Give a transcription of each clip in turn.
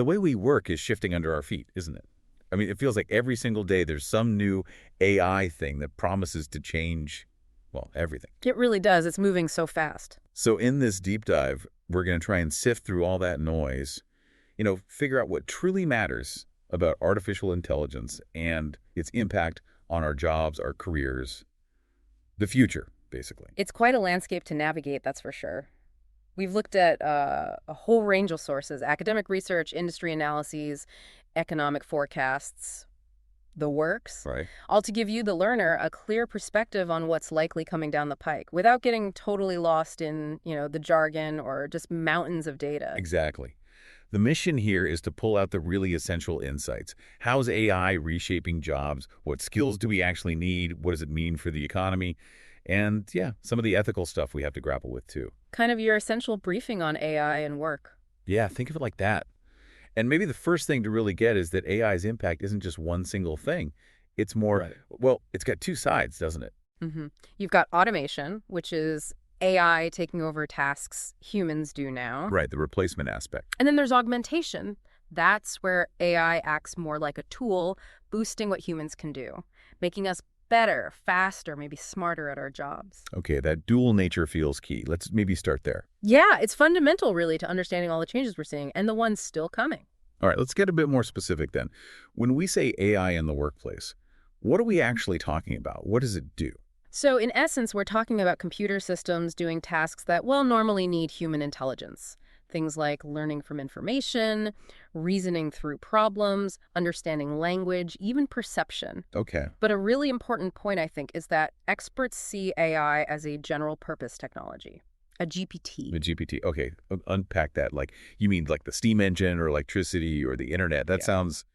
The way we work is shifting under our feet, isn't it? I mean, it feels like every single day there's some new AI thing that promises to change, well, everything. It really does. It's moving so fast. So in this deep dive, we're going to try and sift through all that noise, figure out what truly matters about artificial intelligence and its impact on our jobs, our careers, the future, basically. It's quite a landscape to navigate, that's for sure. We've looked at a whole range of sources: academic research, industry analyses, economic forecasts, the works, Right. all to give you, the learner, a clear perspective on what's likely coming down the pike without getting totally lost in, the jargon or just mountains of data. Exactly. The mission here is to pull out the really essential insights. How's AI reshaping jobs? What skills do we actually need? What does it mean for the economy? And yeah, some of the ethical stuff we have to grapple with too. Kind of your essential briefing on AI and work. Yeah, think of it like that. And maybe the first thing to really get is that AI's impact isn't just one single thing. It's more, Right. well, it's got two sides, doesn't it? You've got automation, which is AI taking over tasks humans do now. Right, the replacement aspect. And then there's augmentation. That's where AI acts more like a tool, boosting what humans can do, making us better, faster, maybe smarter at our jobs. Okay, that dual nature feels key. Let's maybe start there. Yeah, it's fundamental, really, to understanding all the changes we're seeing and the ones still coming. All right, let's get a bit more specific then. When we say AI in the workplace, what are we actually talking about? What does it do? So in essence, we're talking about computer systems doing tasks that, well, normally need human intelligence. Things like learning from information, reasoning through problems, understanding language, even perception. Okay. But a really important point, I think, is that experts see AI as a general purpose technology, a GPT. The GPT. Okay, unpack that. Like, you mean like the steam engine or electricity or the internet? That sounds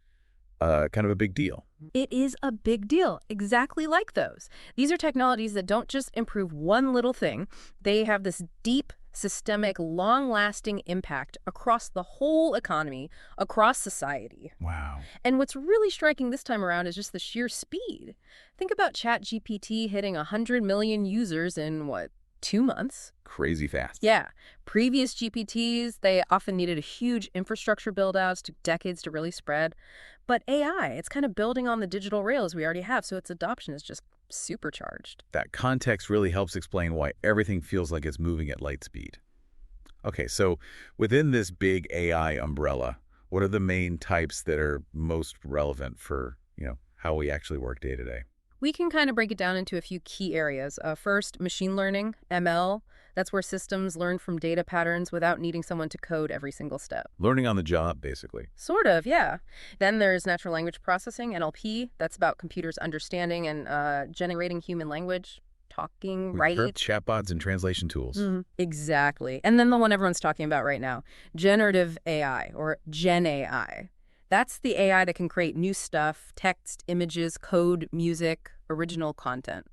kind of a big deal. It is a big deal, exactly like those. These are technologies that don't just improve one little thing. They have this deep, systemic, long-lasting impact across the whole economy, across society. Wow. And what's really striking this time around is just the sheer speed. Think about ChatGPT hitting 100 million users in, 2 months? Crazy fast. Yeah. Previous GPTs, they often needed a huge infrastructure build-outs, took decades to really spread. But AI, it's kind of building on the digital rails we already have, so its adoption is just supercharged. That context really helps explain why everything feels like it's moving at light speed. Okay, so within this big AI umbrella, what are the main types that are most relevant for, how we actually work day to day? We can kind of break it down into a few key areas. First, machine learning, ML. That's where systems learn from data patterns without needing someone to code every single step. Learning on the job, basically. Sort of, yeah. Then there's natural language processing, NLP. That's about computers understanding and generating human language, talking, We've writing. heard chatbots and translation tools. Exactly. And then the one everyone's talking about right now, generative AI or Gen AI. That's the AI that can create new stuff, text, images, code, music, original content.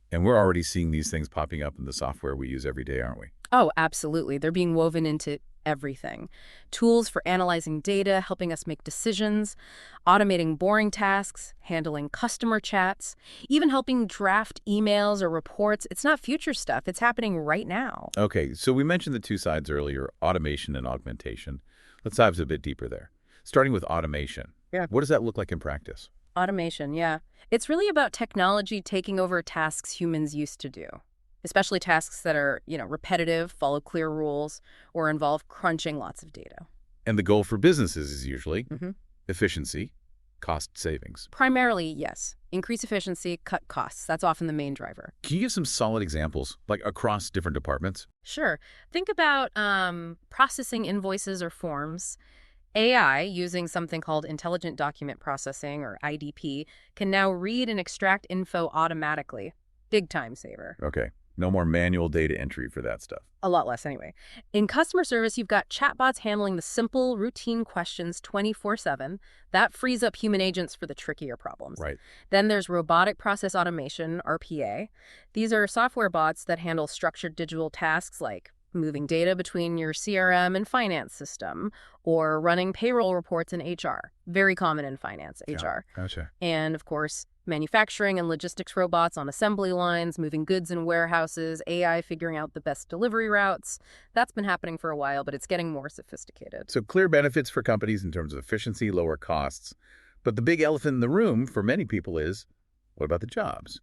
And we're already seeing these things popping up in the software we use every day, aren't we? Oh, absolutely. They're being woven into everything. Tools for analyzing data, helping us make decisions, automating boring tasks, handling customer chats, even helping draft emails or reports. It's not future stuff. It's happening right now. Okay, so we mentioned the two sides earlier, automation and augmentation. Let's dive a bit deeper there. Starting with automation. Yeah. What does that look like in practice? Automation, yeah. It's really about technology taking over tasks humans used to do, especially tasks that are, repetitive, follow clear rules, or involve crunching lots of data. And the goal for businesses is usually efficiency, cost savings. Primarily, yes. Increase efficiency, cut costs. That's often the main driver. Can you give some solid examples, like across different departments? Sure. Think about processing invoices or forms. AI, using something called intelligent document processing, or IDP, can now read and extract info automatically. Big time saver. Okay, no more manual data entry for that stuff. A lot less, anyway. In customer service, you've got chatbots handling the simple, routine questions 24/7. That frees up human agents for the trickier problems. Right. Then there's robotic process automation, RPA. These are software bots that handle structured digital tasks like moving data between your CRM and finance system, or running payroll reports in HR. Very common in finance, Yeah, HR. gotcha. And, of course, manufacturing and logistics robots on assembly lines, moving goods in warehouses, AI figuring out the best delivery routes. That's been happening for a while, but it's getting more sophisticated. So clear benefits for companies in terms of efficiency, lower costs. But the big elephant in the room for many people is, what about the jobs?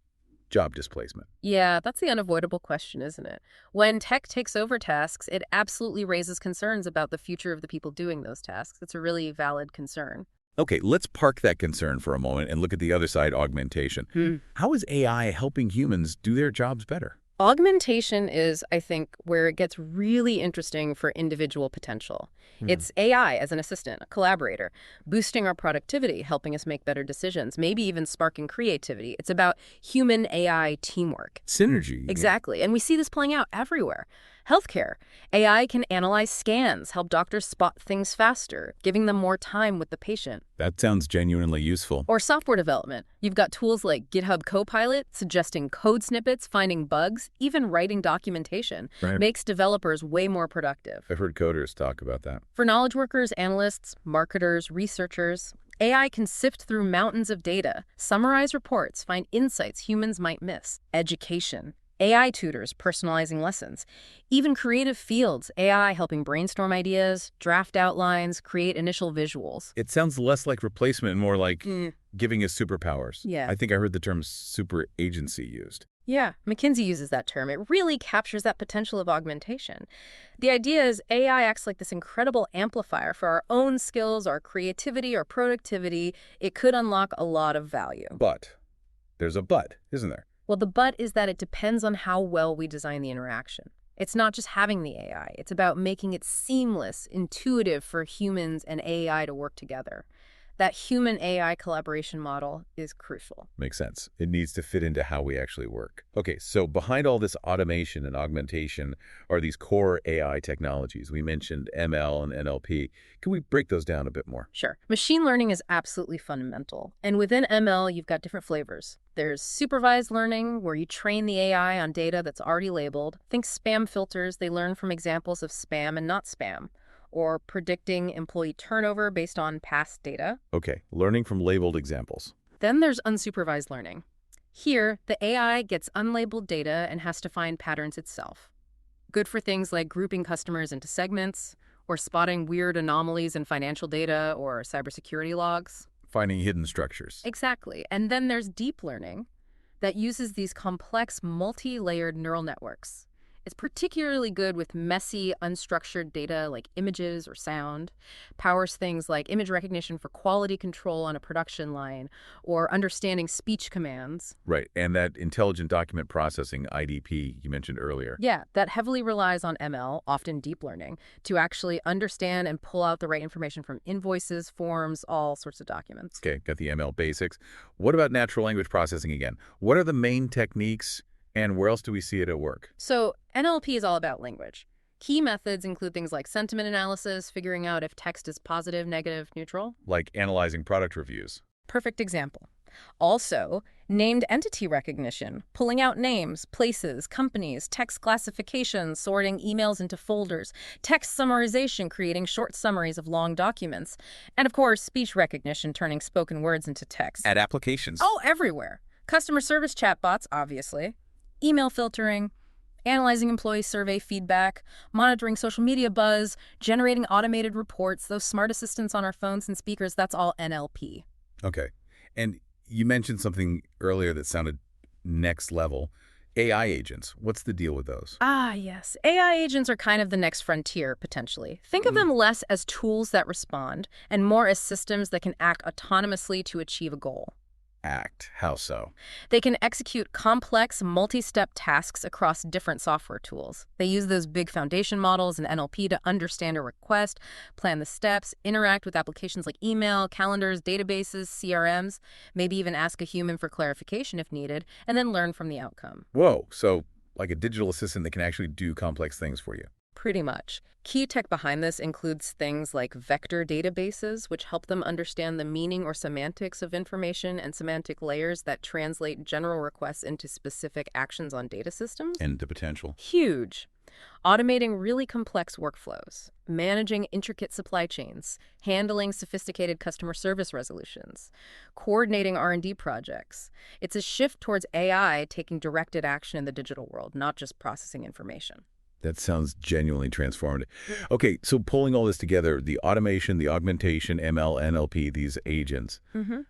Job displacement. Yeah, that's the unavoidable question, isn't it? When tech takes over tasks, it absolutely raises concerns about the future of the people doing those tasks. It's a really valid concern. Okay, let's park that concern for a moment and look at the other side, augmentation. How is AI helping humans do their jobs better? Augmentation is, I think, where it gets really interesting for individual potential. Hmm. It's AI as an assistant, a collaborator, boosting our productivity, helping us make better decisions, maybe even sparking creativity. It's about human AI teamwork. Synergy, you mean? Exactly. And we see this playing out everywhere. Healthcare. AI can analyze scans, help doctors spot things faster, giving them more time with the patient. That sounds genuinely useful. Or software development. You've got tools like GitHub Copilot, suggesting code snippets, finding bugs, even writing documentation. Right. Makes developers way more productive. I've heard coders talk about that. For knowledge workers, analysts, marketers, researchers, AI can sift through mountains of data, summarize reports, find insights humans might miss. Education. AI tutors personalizing lessons. Even creative fields, AI helping brainstorm ideas, draft outlines, create initial visuals. It sounds less like replacement and more like giving us superpowers. Yeah. I think I heard the term super agency used. Yeah, McKinsey uses that term. It really captures that potential of augmentation. The idea is AI acts like this incredible amplifier for our own skills, our creativity, our productivity. It could unlock a lot of value. But there's a but, isn't there? Well, the but is that it depends on how well we design the interaction. It's not just having the AI. It's about making it seamless, intuitive for humans and AI to work together. That human-AI collaboration model is crucial. Makes sense. It needs to fit into how we actually work. Okay, so behind all this automation and augmentation are these core AI technologies. We mentioned ML and NLP. Can we break those down a bit more? Sure. Machine learning is absolutely fundamental. And within ML, you've got different flavors. There's supervised learning, where you train the AI on data that's already labeled. Think spam filters. They learn from examples of spam and not spam. Or predicting employee turnover based on past data. Okay, learning from labeled examples. Then there's unsupervised learning. Here, the AI gets unlabeled data and has to find patterns itself. Good for things like grouping customers into segments, or spotting weird anomalies in financial data or cybersecurity logs. Finding hidden structures. Exactly. And then there's deep learning that uses these complex, multi-layered neural networks. It's particularly good with messy, unstructured data like images or sound, powers things like image recognition for quality control on a production line, or understanding speech commands. Right, and that intelligent document processing, IDP, you mentioned earlier. Yeah, that heavily relies on ML, often deep learning, to actually understand and pull out the right information from invoices, forms, all sorts of documents. Okay, got the ML basics. What about natural language processing again? What are the main techniques and where else do we see it at work? So NLP is all about language. Key methods include things like sentiment analysis, figuring out if text is positive, negative, neutral. Like analyzing product reviews. Perfect example. Also, named entity recognition, pulling out names, places, companies, text classification, sorting emails into folders, text summarization, creating short summaries of long documents, and of course, speech recognition, turning spoken words into text. Add applications. Oh, everywhere. Customer service chatbots, obviously. Email filtering, analyzing employee survey feedback, monitoring social media buzz, generating automated reports, those smart assistants on our phones and speakers, that's all NLP. Okay. And you mentioned something earlier that sounded next level. AI agents. What's the deal with those? Ah, yes. AI agents are kind of the next frontier, potentially. Think of them less as tools that respond and more as systems that can act autonomously to achieve a goal. Act. How so? They can execute complex, multi-step tasks across different software tools. They use those big foundation models and NLP to understand a request, plan the steps, interact with applications like email, calendars, databases, CRMs, maybe even ask a human for clarification if needed, and then learn from the outcome. Whoa. So like a digital assistant that can actually do complex things for you. Pretty much. Key tech behind this includes things like vector databases, which help them understand the meaning or semantics of information, and semantic layers that translate general requests into specific actions on data systems. And the potential. Huge. Automating really complex workflows, managing intricate supply chains, handling sophisticated customer service resolutions, coordinating R&D projects. It's a shift towards AI taking directed action in the digital world, not just processing information. That sounds genuinely transformative. Okay, so pulling all this together, the automation, the augmentation, ML, NLP, these agents, hmm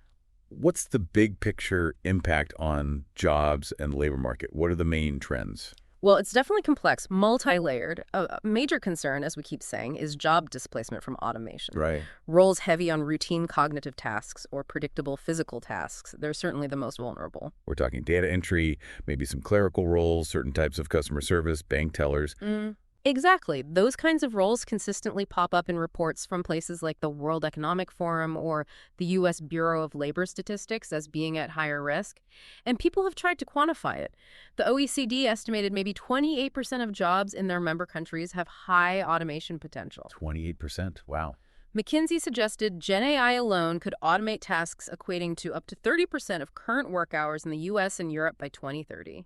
what's the big picture impact on jobs and labor market? What are the main trends? Well, it's definitely complex, multi-layered. A major concern, as we keep saying, is job displacement from automation. Right. Roles heavy on routine cognitive tasks or predictable physical tasks, they're certainly the most vulnerable. We're talking data entry, maybe some clerical roles, certain types of customer service, bank tellers. Exactly. Those kinds of roles consistently pop up in reports from places like the World Economic Forum or the U.S. Bureau of Labor Statistics as being at higher risk. And people have tried to quantify it. The OECD estimated maybe 28% of jobs in their member countries have high automation potential. 28%. Wow. McKinsey suggested Gen AI alone could automate tasks equating to up to 30% of current work hours in the U.S. and Europe by 2030.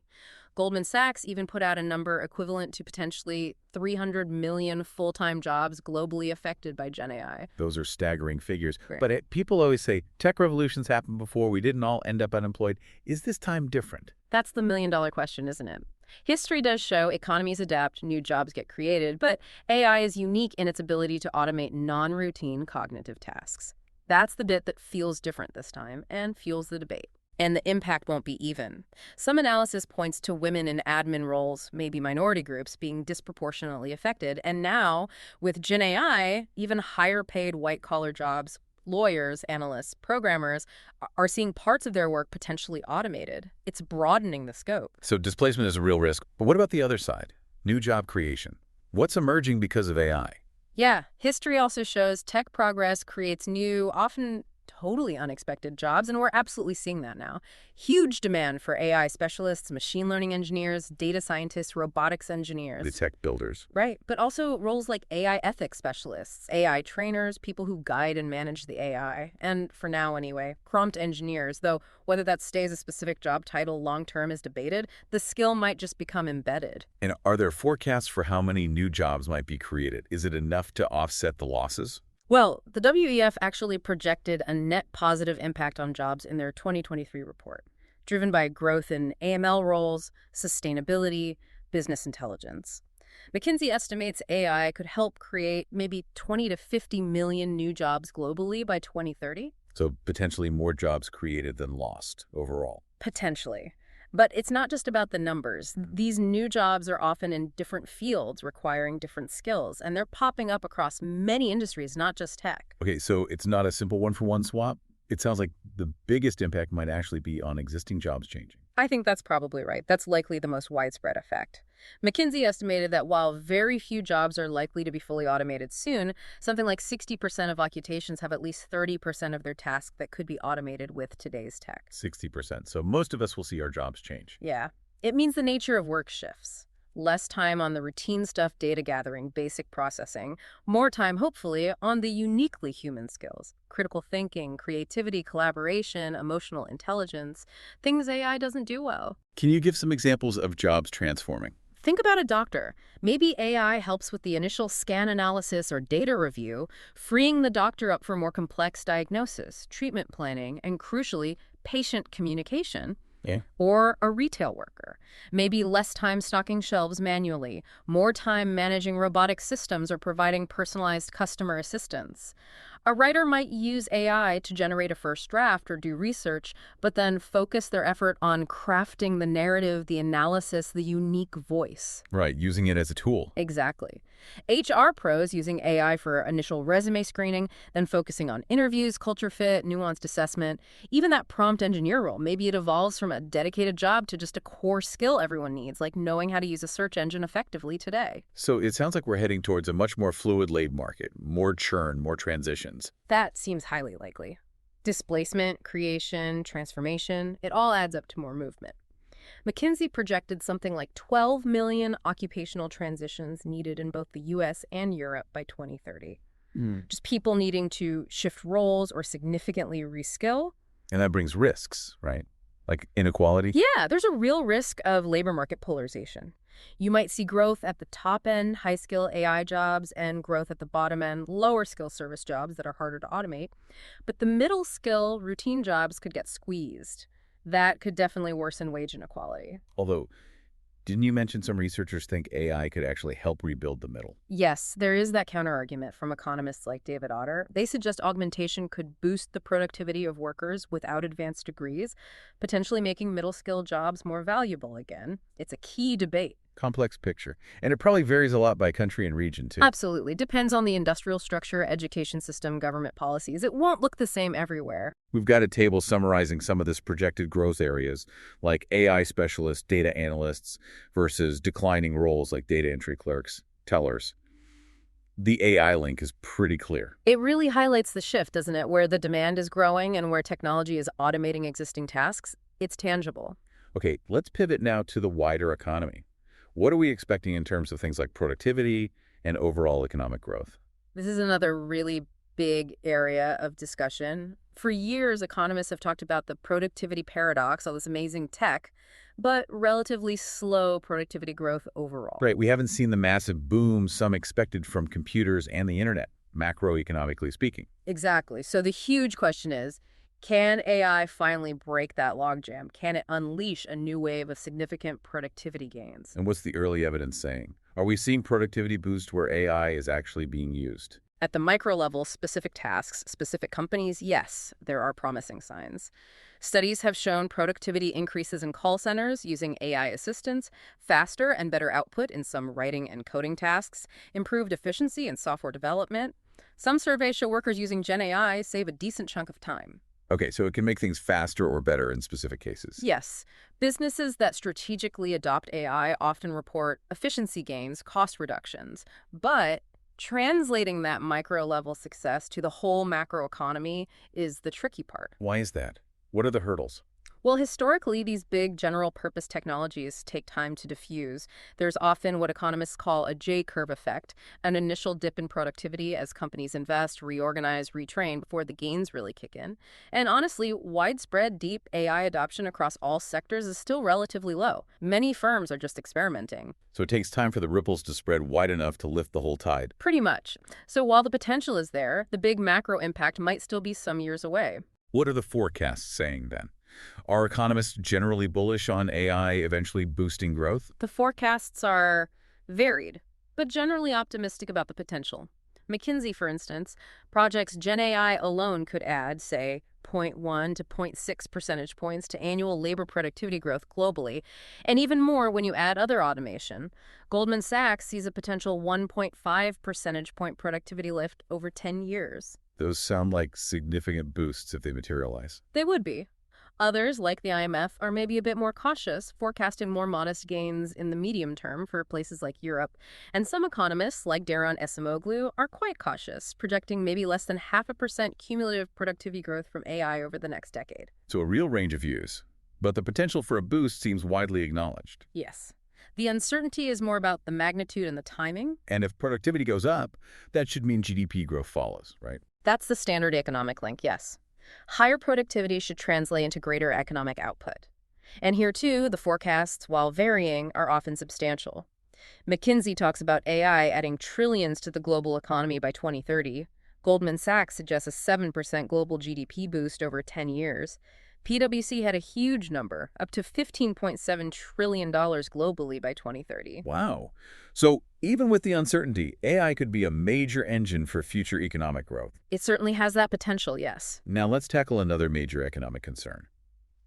Goldman Sachs even put out a number equivalent to potentially 300 million full-time jobs globally affected by Gen AI. Those are staggering figures. Right. But people always say, tech revolutions happened before. We didn't all end up unemployed. Is this time different? That's the million-dollar question, isn't it? History does show economies adapt, new jobs get created, but AI is unique in its ability to automate non-routine cognitive tasks. That's the bit that feels different this time and fuels the debate. And the impact won't be even. Some analysis points to women in admin roles, maybe minority groups, being disproportionately affected. And now, with Gen AI, even higher paid white-collar jobs, lawyers, analysts, programmers, are seeing parts of their work potentially automated. It's broadening the scope. So displacement is a real risk. But what about the other side? New job creation. What's emerging because of AI? Yeah, history also shows tech progress creates new, often totally unexpected jobs, and we're absolutely seeing that now. Huge demand for AI specialists, machine learning engineers, data scientists, robotics The engineers. tech builders. Right, but also roles like AI ethics specialists, AI trainers, people who guide and manage the AI, and for now anyway, prompt engineers, though whether that stays a specific job title long-term is debated, the skill might just become embedded. And are there forecasts for how many new jobs might be created? Is it enough to offset the losses? Well, the WEF actually projected a net positive impact on jobs in their 2023 report, driven by growth in AML roles, sustainability, business intelligence. McKinsey estimates AI could help create maybe 20 to 50 million new jobs globally by 2030. So potentially more jobs created than lost overall. Potentially. But it's not just about the numbers. These new jobs are often in different fields requiring different skills, and they're popping up across many industries, not just tech. Okay, so it's not a simple one-for-one swap. It sounds like the biggest impact might actually be on existing jobs changing. I think that's probably right. That's likely the most widespread effect. McKinsey estimated that while very few jobs are likely to be fully automated soon, something like 60% of occupations have at least 30% of their tasks that could be automated with today's tech. 60%. So most of us will see our jobs change. Yeah. It means the nature of work shifts. Less time on the routine stuff, data gathering, basic processing. More time, hopefully, on the uniquely human skills. Critical thinking, creativity, collaboration, emotional intelligence. Things AI doesn't do well. Can you give some examples of jobs transforming? Think about a doctor. Maybe AI helps with the initial scan analysis or data review, freeing the doctor up for more complex diagnosis, treatment planning, and crucially, patient communication. Yeah. Or a retail worker. Maybe less time stocking shelves manually, more time managing robotic systems or providing personalized customer assistance. A writer might use AI to generate a first draft or do research, but then focus their effort on crafting the narrative, the analysis, the unique voice. Right, using it as a tool. Exactly. HR pros using AI for initial resume screening, then focusing on interviews, culture fit, nuanced assessment. Even that prompt engineer role, maybe it evolves from a dedicated job to just a core skill everyone needs, like knowing how to use a search engine effectively today. So it sounds like we're heading towards a much more fluid labor market, more churn, more transitions. That seems highly likely. Displacement, creation, transformation, it all adds up to more movement. McKinsey projected something like 12 million occupational transitions needed in both the US and Europe by 2030. Just people needing to shift roles or significantly reskill. And that brings risks, right? Like inequality. Yeah, there's a real risk of labor market polarization. You might see growth at the top end, high-skill AI jobs, and growth at the bottom end, lower-skill service jobs that are harder to automate. But the middle-skill, routine jobs could get squeezed. That could definitely worsen wage inequality. Although, didn't you mention some researchers think AI could actually help rebuild the middle? Yes, there is that counterargument from economists like David Otter. They suggest augmentation could boost the productivity of workers without advanced degrees, potentially making middle-skill jobs more valuable again. It's a key debate. Complex picture. And it probably varies a lot by country and region, too. Absolutely. Depends on the industrial structure, education system, government policies. It won't look the same everywhere. We've got a table summarizing some of this projected growth areas, like AI specialists, data analysts, versus declining roles like data entry clerks, tellers. The AI link is pretty clear. It really highlights the shift, doesn't it? Where the demand is growing and where technology is automating existing tasks. It's tangible. Okay, let's pivot now to the wider economy. What are we expecting in terms of things like productivity and overall economic growth? This is another really big area of discussion. For years, economists have talked about the productivity paradox, all this amazing tech, but relatively slow productivity growth overall. Right, we haven't seen the massive boom some expected from computers and the internet, macroeconomically speaking. Exactly. So the huge question is, can AI finally break that logjam? Can it unleash a new wave of significant productivity gains? And what's the early evidence saying? Are we seeing productivity boost where AI is actually being used? At the micro level, specific tasks, specific companies, yes, there are promising signs. Studies have shown productivity increases in call centers using AI assistants, faster and better output in some writing and coding tasks, improved efficiency in software development. Some surveys show workers using Gen AI save a decent chunk of time. Okay, so it can make things faster or better in specific cases. Yes, businesses that strategically adopt AI often report efficiency gains, cost reductions, but translating that micro-level success to the whole macroeconomy is the tricky part. Why is that? What are the hurdles? Well, historically, these big general-purpose technologies take time to diffuse. There's often what economists call a J-curve effect, an initial dip in productivity as companies invest, reorganize, retrain before the gains really kick in. And honestly, widespread deep AI adoption across all sectors is still relatively low. Many firms are just experimenting. So it takes time for the ripples to spread wide enough to lift the whole tide. Pretty much. So while the potential is there, the big macro impact might still be some years away. What are the forecasts saying then? Are economists generally bullish on AI eventually boosting growth? The forecasts are varied, but generally optimistic about the potential. McKinsey, for instance, projects Gen AI alone could add, say, zero point 0.1 to zero point 0.6 percentage points to annual labor productivity growth globally, and even more when you add other automation. Goldman Sachs sees a potential 1.5 percentage point productivity lift over 10 years. Those sound like significant boosts if they materialize. They would be. Others, like the IMF, are maybe a bit more cautious, forecasting more modest gains in the medium term for places like Europe. And some economists, like Daron Acemoglu, are quite cautious, projecting maybe less than 0.5% cumulative productivity growth from AI over the next decade. So a real range of views. But the potential for a boost seems widely acknowledged. Yes. The uncertainty is more about the magnitude and the timing. And if productivity goes up, that should mean GDP growth follows, right? That's the standard economic link, yes. Higher productivity should translate into greater economic output. And here, too, the forecasts, while varying, are often substantial. McKinsey talks about AI adding trillions to the global economy by 2030. Goldman Sachs suggests a 7% global GDP boost over 10 years. PwC had a huge number, up to $15.7 trillion globally by 2030. Wow. So even with the uncertainty, AI could be a major engine for future economic growth. It certainly has that potential, yes. Now let's tackle another major economic concern: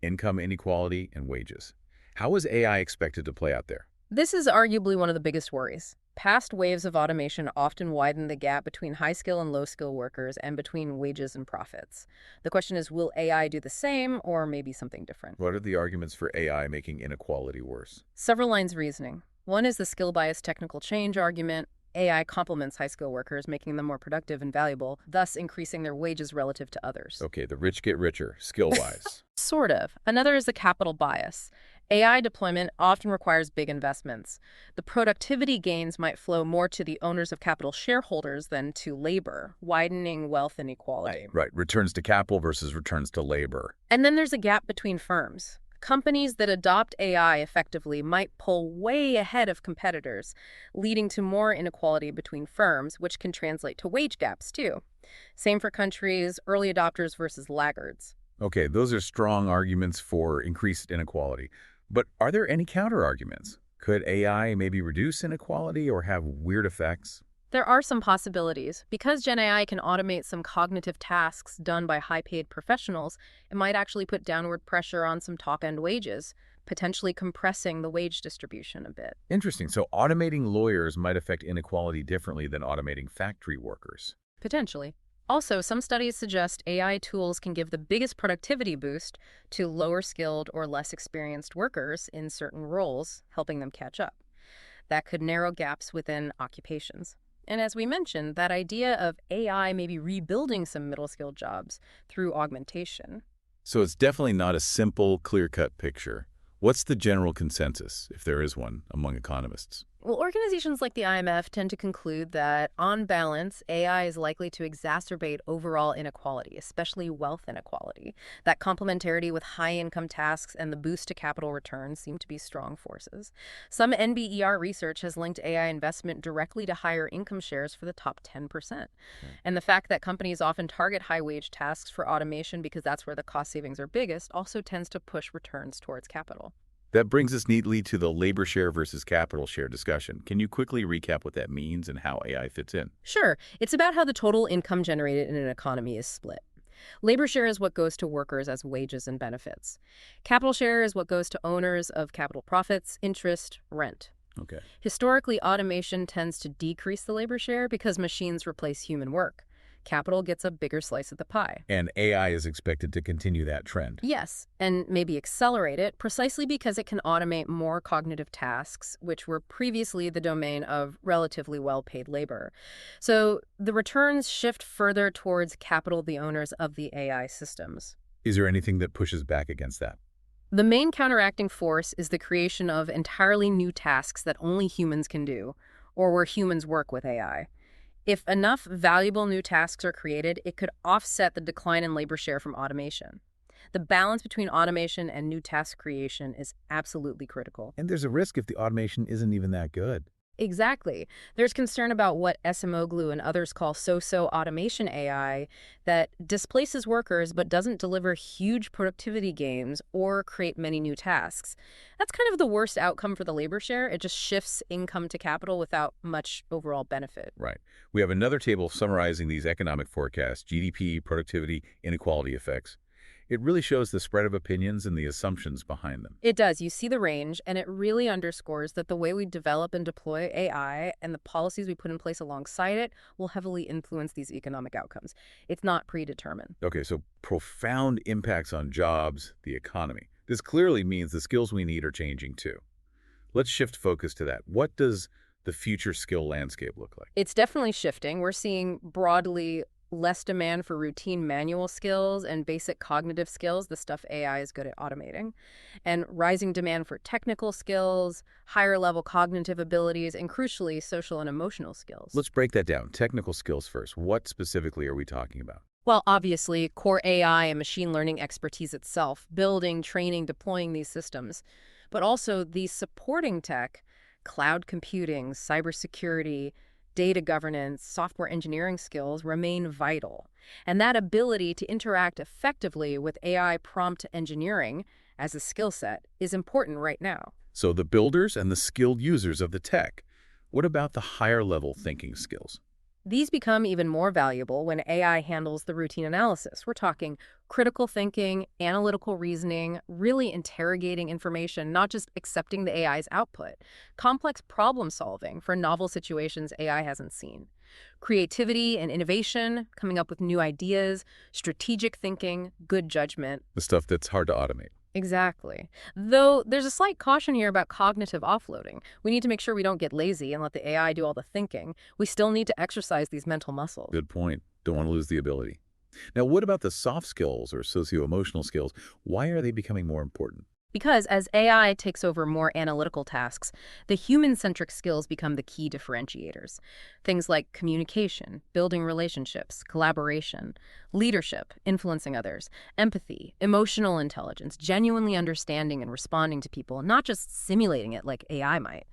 income inequality and wages. How is AI expected to play out there? This is arguably one of the biggest worries. Past waves of automation often widen the gap between high-skill and low-skill workers and between wages and profits. The question is, will AI do the same or maybe something different? What are the arguments for AI making inequality worse? Several lines of reasoning. One is the skill-biased technical change argument. AI complements high-skill workers, making them more productive and valuable, thus increasing their wages relative to others. Okay, the rich get richer, skill-wise. Sort of. Another is the capital bias. AI deployment often requires big investments. The productivity gains might flow more to the owners of capital shareholders than to labor, widening wealth inequality. Right, returns to capital versus returns to labor. And then there's a gap between firms. Companies that adopt AI effectively might pull way ahead of competitors, leading to more inequality between firms, which can translate to wage gaps too. Same for countries, early adopters versus laggards. Okay, those are strong arguments for increased inequality. But are there any counter-arguments? Could AI maybe reduce inequality or have weird effects? There are some possibilities. Because Gen AI can automate some cognitive tasks done by high paid professionals, it might actually put downward pressure on some top end wages, potentially compressing the wage distribution a bit. Interesting. So automating lawyers might affect inequality differently than automating factory workers. Potentially. Also, some studies suggest AI tools can give the biggest productivity boost to lower skilled or less experienced workers in certain roles, helping them catch up. That could narrow gaps within occupations. And as we mentioned, that idea of AI maybe rebuilding some middle skilled jobs through augmentation. So it's definitely not a simple, clear-cut picture. What's the general consensus, if there is one, among economists? Well, organizations like the IMF tend to conclude that, on balance, AI is likely to exacerbate overall inequality, especially wealth inequality. That complementarity with high income tasks and the boost to capital returns seem to be strong forces. Some NBER research has linked AI investment directly to higher income shares for the top 10%. Okay. And the fact that companies often target high wage tasks for automation because that's where the cost savings are biggest also tends to push returns towards capital. That brings us neatly to the labor share versus capital share discussion. Can you quickly recap what that means and how AI fits in? Sure, it's about how the total income generated in an economy is split. Labor share is what goes to workers as wages and benefits. Capital share is what goes to owners of capital profits, interest, rent. Okay. Historically, automation tends to decrease the labor share because machines replace human work. Capital gets a bigger slice of the pie. And AI is expected to continue that trend. Yes, and maybe accelerate it precisely because it can automate more cognitive tasks, which were previously the domain of relatively well-paid labor. So the returns shift further towards capital, the owners of the AI systems. Is there anything that pushes back against that? The main counteracting force is the creation of entirely new tasks that only humans can do, or where humans work with AI. If enough valuable new tasks are created, it could offset the decline in labor share from automation. The balance between automation and new task creation is absolutely critical. And there's a risk if the automation isn't even that good. Exactly. There's concern about what Esimoglu and others call socio-automation AI that displaces workers but doesn't deliver huge productivity gains or create many new tasks. That's kind of the worst outcome for the labor share. It just shifts income to capital without much overall benefit. Right. We have another table summarizing these economic forecasts, GDP, productivity, inequality effects. It really shows the spread of opinions and the assumptions behind them. It does. You see the range, and it really underscores that the way we develop and deploy AI and the policies we put in place alongside it will heavily influence these economic outcomes. It's not predetermined. Okay, so profound impacts on jobs, the economy. This clearly means the skills we need are changing too. Let's shift focus to that. What does the future skill landscape look like? It's definitely shifting. We're seeing broadly less demand for routine manual skills and basic cognitive skills, the stuff AI is good at automating, and rising demand for technical skills, higher level cognitive abilities, and crucially, social and emotional skills. Let's break that down. Technical skills first. What specifically are we talking about? Well, obviously, core AI and machine learning expertise itself, building, training, deploying these systems, but also the supporting tech, cloud computing, cybersecurity, data governance, software engineering skills remain vital. And that ability to interact effectively with AI prompt engineering as a skill set is important right now. So the builders and the skilled users of the tech. What about the higher level thinking skills? These become even more valuable when AI handles the routine analysis. We're talking critical thinking, analytical reasoning, really interrogating information, not just accepting the AI's output. Complex problem solving for novel situations AI hasn't seen. Creativity and innovation, coming up with new ideas, strategic thinking, good judgment. The stuff that's hard to automate. Exactly. Though there's a slight caution here about cognitive offloading. We need to make sure we don't get lazy and let the AI do all the thinking. We still need to exercise these mental muscles. Good point. Don't want to lose the ability. Now, what about the soft skills or socio-emotional skills? Why are they becoming more important? Because as AI takes over more analytical tasks, the human-centric skills become the key differentiators. Things like communication, building relationships, collaboration, leadership, influencing others, empathy, emotional intelligence, genuinely understanding and responding to people, not just simulating it like AI might.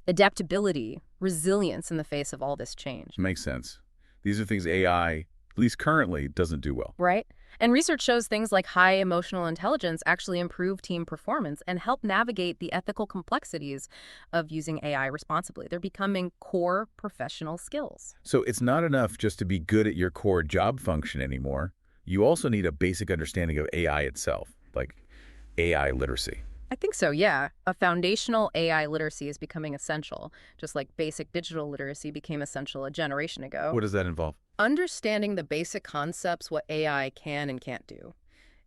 Adaptability, resilience in the face of all this change. Makes sense. These are things AI, at least currently, doesn't do well. Right? And research shows things like high emotional intelligence actually improve team performance and help navigate the ethical complexities of using AI responsibly. They're becoming core professional skills. So it's not enough just to be good at your core job function anymore. You also need a basic understanding of AI itself, like AI literacy. I think so, yeah. A foundational AI literacy is becoming essential, just like basic digital literacy became essential a generation ago. What does that involve? Understanding the basic concepts, what AI can and can't do,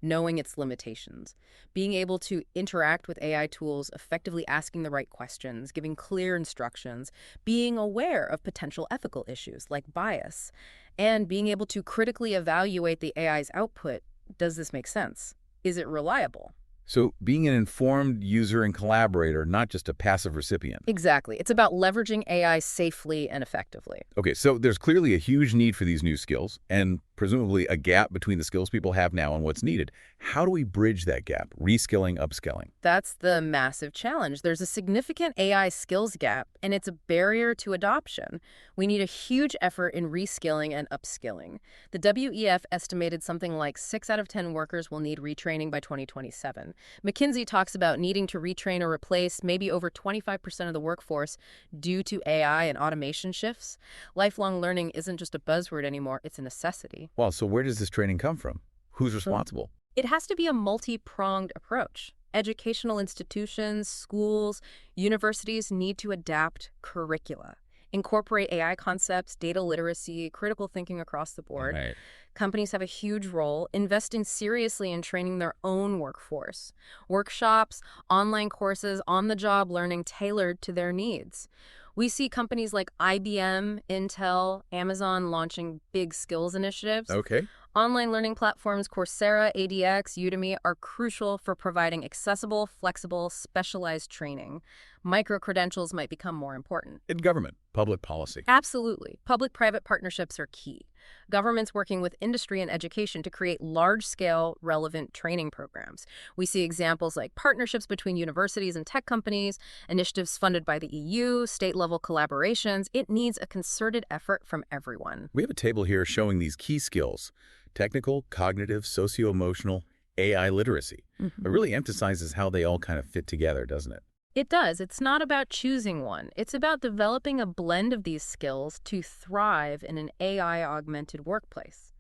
knowing its limitations, being able to interact with AI tools, effectively asking the right questions, giving clear instructions, being aware of potential ethical issues like bias, and being able to critically evaluate the AI's output. Does this make sense? Is it reliable? So being an informed user and collaborator, not just a passive recipient. Exactly. It's about leveraging AI safely and effectively. Okay, so there's clearly a huge need for these new skills and presumably a gap between the skills people have now and what's needed. How do we bridge that gap? Reskilling, upskilling. That's the massive challenge. There's a significant AI skills gap, and it's a barrier to adoption. We need a huge effort in reskilling and upskilling. The WEF estimated something like 6 out of 10 workers will need retraining by 2027. McKinsey talks about needing to retrain or replace maybe over 25% of the workforce due to AI and automation shifts. Lifelong learning isn't just a buzzword anymore, it's a necessity. Well, so where does this training come from? Who's responsible? It has to be a multi-pronged approach. Educational institutions, schools, universities need to adapt curricula, incorporate AI concepts, data literacy, critical thinking across the board. Right. Companies have a huge role investing seriously in training their own workforce. Workshops, online courses, on-the-job learning tailored to their needs. We see companies like IBM, Intel, Amazon launching big skills initiatives. Okay. Online learning platforms Coursera, ADX, Udemy are crucial for providing accessible, flexible, specialized training. Micro-credentials might become more important. In government, public policy. Absolutely. Public-private partnerships are key. Governments working with industry and education to create large-scale, relevant training programs. We see examples like partnerships between universities and tech companies, initiatives funded by the EU, state-level collaborations. It needs a concerted effort from everyone. We have a table here showing these key skills: technical, cognitive, socio-emotional, AI literacy. It really emphasizes how they all kind of fit together, doesn't it? It does. It's not about choosing one. It's about developing a blend of these skills to thrive in an AI-augmented workplace.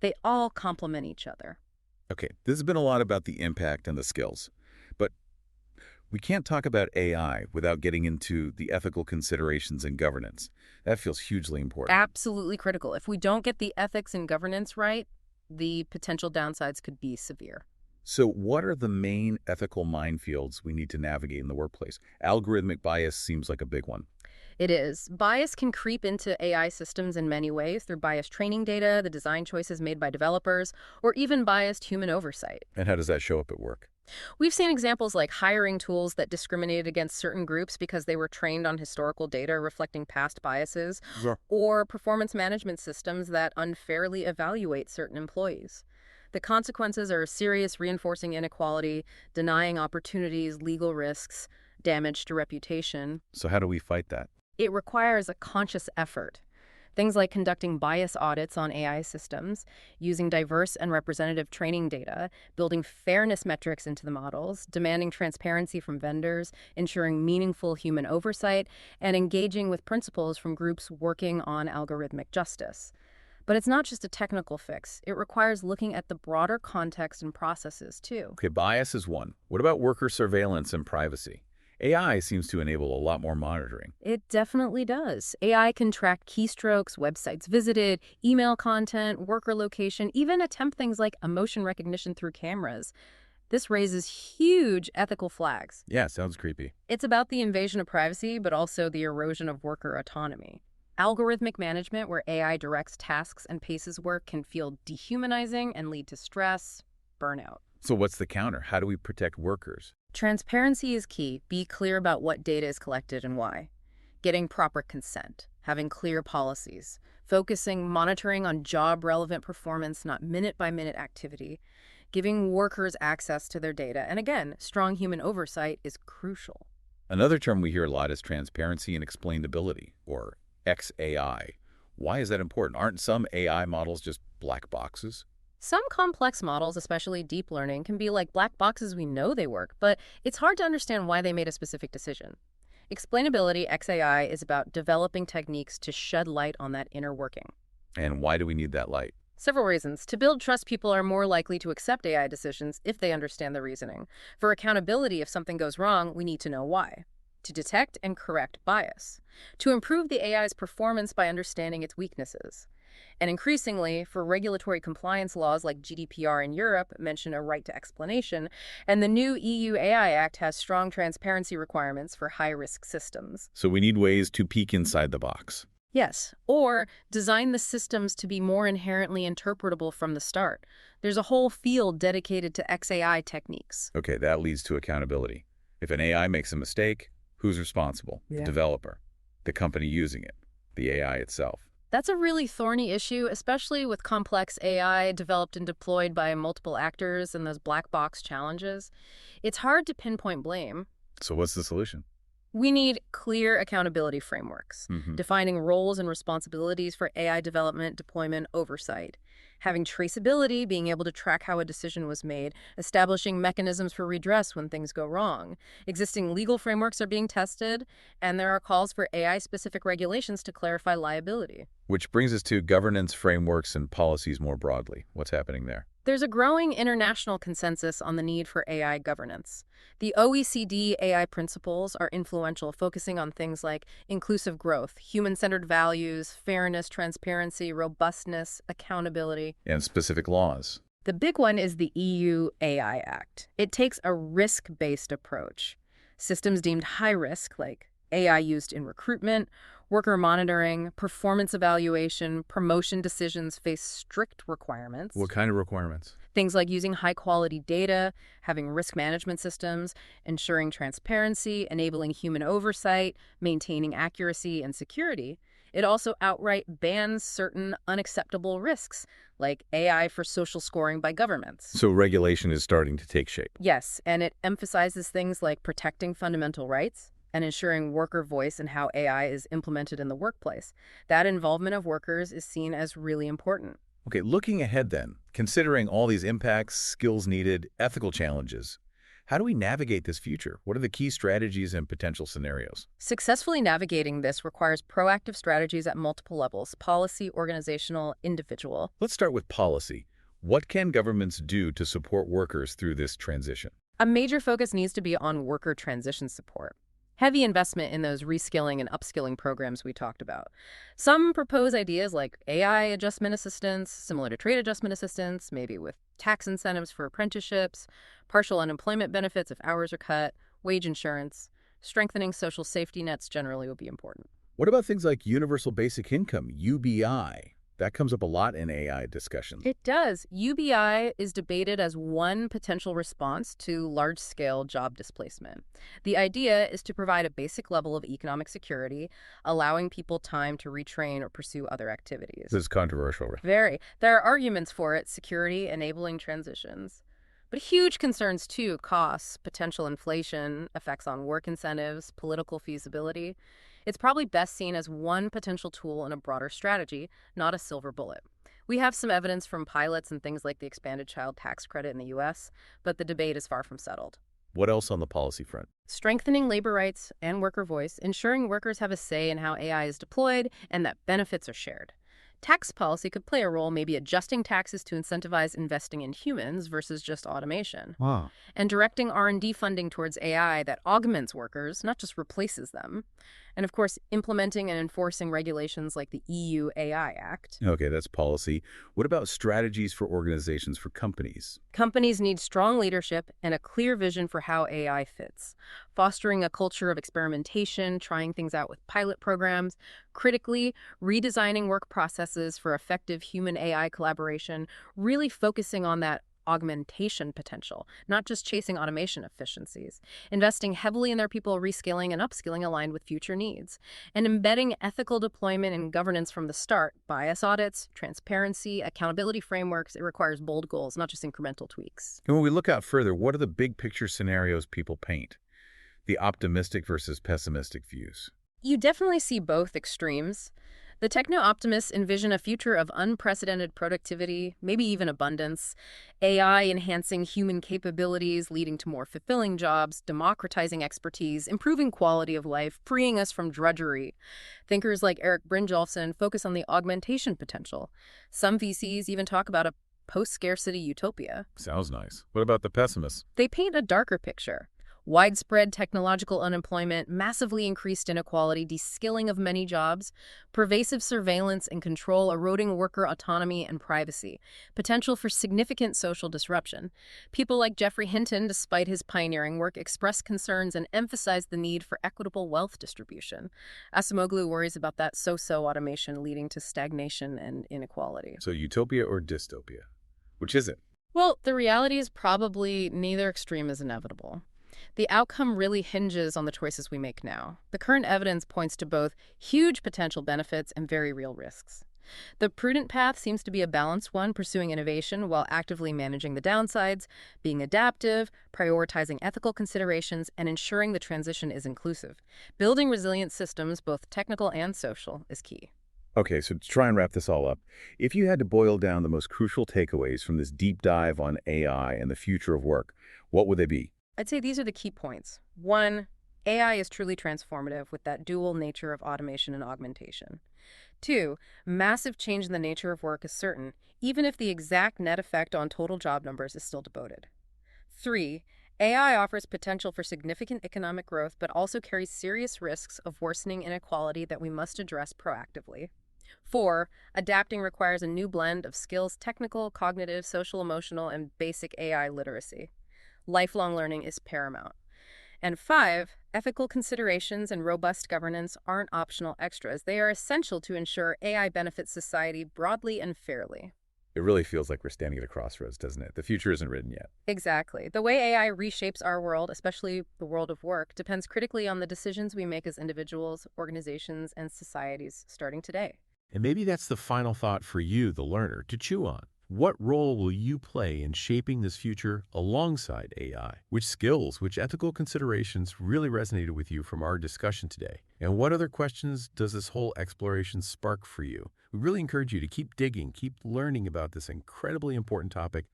They all complement each other. Okay, this has been a lot about the impact and the skills, but we can't talk about AI without getting into the ethical considerations and governance. That feels hugely important. Absolutely critical. If we don't get the ethics and governance right, the potential downsides could be severe. So what are the main ethical minefields we need to navigate in the workplace? Algorithmic bias seems like a big one. It is. Bias can creep into AI systems in many ways through biased training data, the design choices made by developers, or even biased human oversight. And how does that show up at work? We've seen examples like hiring tools that discriminated against certain groups because they were trained on historical data reflecting past biases, Sure. or performance management systems that unfairly evaluate certain employees. The consequences are serious, reinforcing inequality, denying opportunities, legal risks, damage to reputation. So how do we fight that? It requires a conscious effort. Things like conducting bias audits on AI systems, using diverse and representative training data, building fairness metrics into the models, demanding transparency from vendors, ensuring meaningful human oversight, and engaging with principals from groups working on algorithmic justice. But it's not just a technical fix. It requires looking at the broader context and processes, too. Okay, bias is one. What about worker surveillance and privacy? AI seems to enable a lot more monitoring. It definitely does. AI can track keystrokes, websites visited, email content, worker location, even attempt things like emotion recognition through cameras. This raises huge ethical flags. Yeah, sounds creepy. It's about the invasion of privacy, but also the erosion of worker autonomy. Algorithmic management, where AI directs tasks and paces work, can feel dehumanizing and lead to stress, burnout. So what's the counter? How do we protect workers? Transparency is key. Be clear about what data is collected and why. Getting proper consent, having clear policies, focusing monitoring on job-relevant performance, not minute-by-minute activity, giving workers access to their data, and again, strong human oversight is crucial. Another term we hear a lot is transparency and explainability, or XAI. Why is that important? Aren't some AI models just black boxes? Some complex models, especially deep learning, can be like black boxes. We know they work, but it's hard to understand why they made a specific decision. Explainability, XAI, is about developing techniques to shed light on that inner working. And why do we need that light? Several reasons. To build trust, people are more likely to accept AI decisions if they understand the reasoning. For accountability, if something goes wrong, we need to know why. To detect and correct bias. To improve the AI's performance by understanding its weaknesses. And increasingly, for regulatory compliance laws like GDPR in Europe mention a right to explanation, and the new EU AI Act has strong transparency requirements for high-risk systems. So we need ways to peek inside the box. Yes, or design the systems to be more inherently interpretable from the start. There's a whole field dedicated to XAI techniques. Okay, that leads to accountability. If an AI makes a mistake, who's responsible? The developer, the company using it, the AI itself. That's a really thorny issue, especially with complex AI developed and deployed by multiple actors and those black box challenges. It's hard to pinpoint blame. So what's the solution? We need clear accountability frameworks, defining roles and responsibilities for AI development, deployment, oversight, having traceability, being able to track how a decision was made, establishing mechanisms for redress when things go wrong. Existing legal frameworks are being tested, and there are calls for AI-specific regulations to clarify liability. Which brings us to governance frameworks and policies more broadly. What's happening there? There's a growing international consensus on the need for AI governance. The OECD AI principles are influential, focusing on things like inclusive growth, human-centered values, fairness, transparency, robustness, accountability. And specific laws. The big one is the EU AI Act. It takes a risk-based approach. Systems deemed high risk, like AI used in recruitment, worker monitoring, performance evaluation, promotion decisions face strict requirements. What kind of requirements? Things like using high-quality data, having risk management systems, ensuring transparency, enabling human oversight, maintaining accuracy and security. It also outright bans certain unacceptable risks, like AI for social scoring by governments. So regulation is starting to take shape. Yes, and it emphasizes things like protecting fundamental rights and ensuring worker voice in how AI is implemented in the workplace. That involvement of workers is seen as really important. Okay, looking ahead then, considering all these impacts, skills needed, ethical challenges, how do we navigate this future? What are the key strategies and potential scenarios? Successfully navigating this requires proactive strategies at multiple levels: policy, organizational, individual. Let's start with policy. What can governments do to support workers through this transition? A major focus needs to be on worker transition support. Heavy investment in those reskilling and upskilling programs we talked about. Some propose ideas like AI adjustment assistance, similar to trade adjustment assistance, maybe with tax incentives for apprenticeships, partial unemployment benefits if hours are cut, wage insurance. Strengthening social safety nets generally will be important. What about things like universal basic income, UBI? That comes up a lot in AI discussions. It does. UBI is debated as one potential response to large-scale job displacement. The idea is to provide a basic level of economic security, allowing people time to retrain or pursue other activities. This is controversial. Very. There are arguments for it: security, enabling transitions. But huge concerns too: costs, potential inflation, effects on work incentives, political feasibility. It's probably best seen as one potential tool in a broader strategy, not a silver bullet. We have some evidence from pilots and things like the expanded child tax credit in the U.S., but the debate is far from settled. What else on the policy front? Strengthening labor rights and worker voice, ensuring workers have a say in how AI is deployed and that benefits are shared. Tax policy could play a role, maybe adjusting taxes to incentivize investing in humans versus just automation. Wow. And directing R&D funding towards AI that augments workers, not just replaces them. And of course, implementing and enforcing regulations like the EU AI Act. Okay, that's policy. What about strategies for organizations, for companies? Companies need strong leadership and a clear vision for how AI fits. Fostering a culture of experimentation, trying things out with pilot programs. Critically, redesigning work processes for effective human-AI collaboration, really focusing on that augmentation potential, not just chasing automation efficiencies, investing heavily in their people, reskilling and upskilling aligned with future needs, and embedding ethical deployment and governance from the start, bias audits, transparency, accountability frameworks. It requires bold goals, not just incremental tweaks. And when we look out further, what are the big picture scenarios people paint? The optimistic versus pessimistic views. You definitely see both extremes. The techno-optimists envision a future of unprecedented productivity, maybe even abundance, AI enhancing human capabilities, leading to more fulfilling jobs, democratizing expertise, improving quality of life, freeing us from drudgery. Thinkers like Eric Brynjolfsson focus on the augmentation potential. Some VCs even talk about a post-scarcity utopia. Sounds nice. What about the pessimists? They paint a darker picture. Widespread technological unemployment, massively increased inequality, de-skilling of many jobs, pervasive surveillance and control eroding worker autonomy and privacy, potential for significant social disruption. People like Geoffrey Hinton, despite his pioneering work, express concerns and emphasize the need for equitable wealth distribution. Asimoglu worries about that so-automation leading to stagnation and inequality. So utopia or dystopia? Which is it? Well, the reality is probably neither extreme is inevitable. The outcome really hinges on the choices we make now. The current evidence points to both huge potential benefits and very real risks. The prudent path seems to be a balanced one, pursuing innovation while actively managing the downsides, being adaptive, prioritizing ethical considerations, and ensuring the transition is inclusive. Building resilient systems, both technical and social, is key. Okay, so to try and wrap this all up, if you had to boil down the most crucial takeaways from this deep dive on AI and the future of work, what would they be? I'd say these are the key points. 1, AI is truly transformative with that dual nature of automation and augmentation. 2, massive change in the nature of work is certain, even if the exact net effect on total job numbers is still debated. 3, AI offers potential for significant economic growth, but also carries serious risks of worsening inequality that we must address proactively. 4, adapting requires a new blend of skills: technical, cognitive, social-emotional, and basic AI literacy. Lifelong learning is paramount. And 5, ethical considerations and robust governance aren't optional extras. They are essential to ensure AI benefits society broadly and fairly. It really feels like we're standing at a crossroads, doesn't it? The future isn't written yet. Exactly. The way AI reshapes our world, especially the world of work, depends critically on the decisions we make as individuals, organizations, and societies starting today. And maybe that's the final thought for you, the learner, to chew on. What role will you play in shaping this future alongside AI? Which skills, which ethical considerations really resonated with you from our discussion today? And what other questions does this whole exploration spark for you? We really encourage you to keep digging, keep learning about this incredibly important topic,